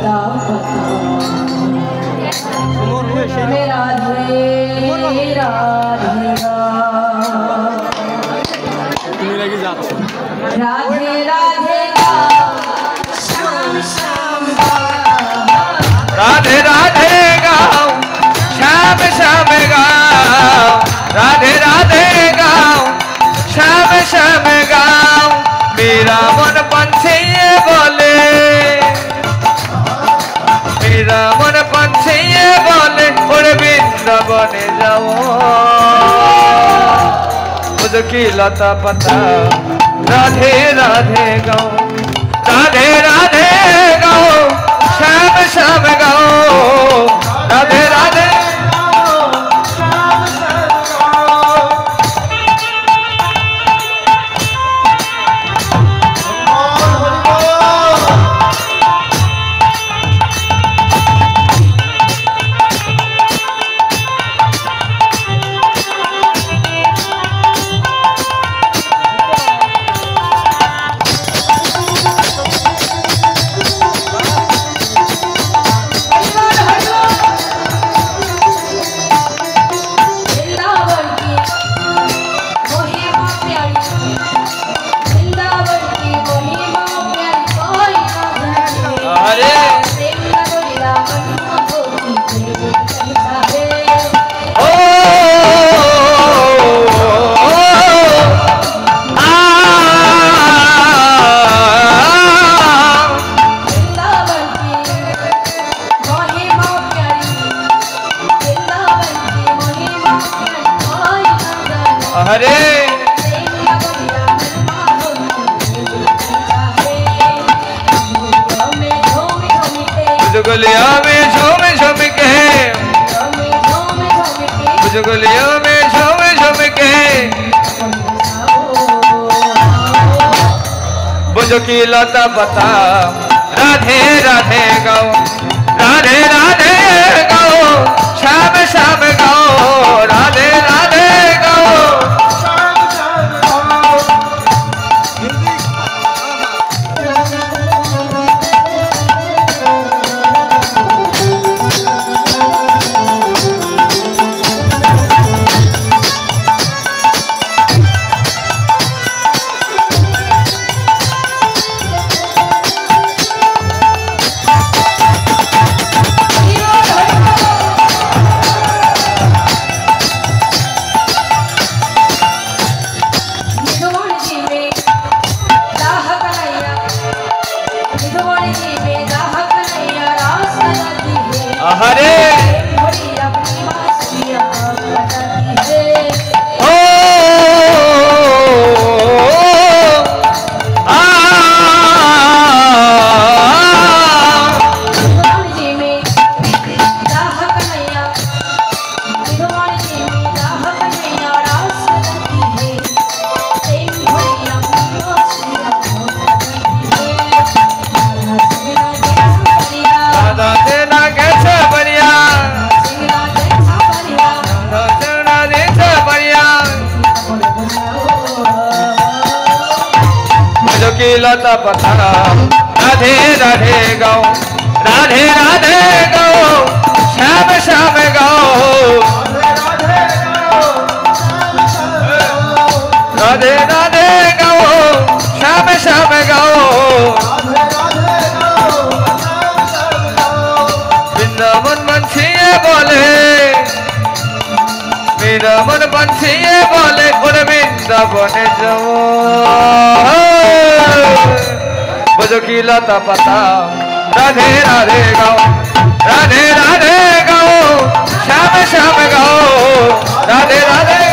लता पता राधे राधे राधे राधे श्याम श्याम राधे राधे गाओ श्याम श्याम गाओ राधे राधे गाओ श्याम श्याम गाओ मेरा मन पंछी बोले मेरा मन पंछी बोले और वृंदावने जाओ मुझकी लता पता राधे राधे गाओ राधे राधे गाओ श्याम श्याम गाओ राधे राधे गुलिया में झूम झूम के गुलिया में झूम झूम के बुझो की लता पता राधे राधे गाओ राधे राधे गाओ श्याम श्याम गाओ राधे राधे गाओ लता पता राधे राधे गाओ राधे राधे गाओ श्याम श्याम गाओ राधे राधे गाओ श्याम श्याम गाओ वृंदावन पंछी बोले मेरा मन पंछी बोले और वृंदावन जाओ बुझो की लता पता राधे राधे गाओ राधे राधे गाओ श्याम श्याम गाओ राधे राधे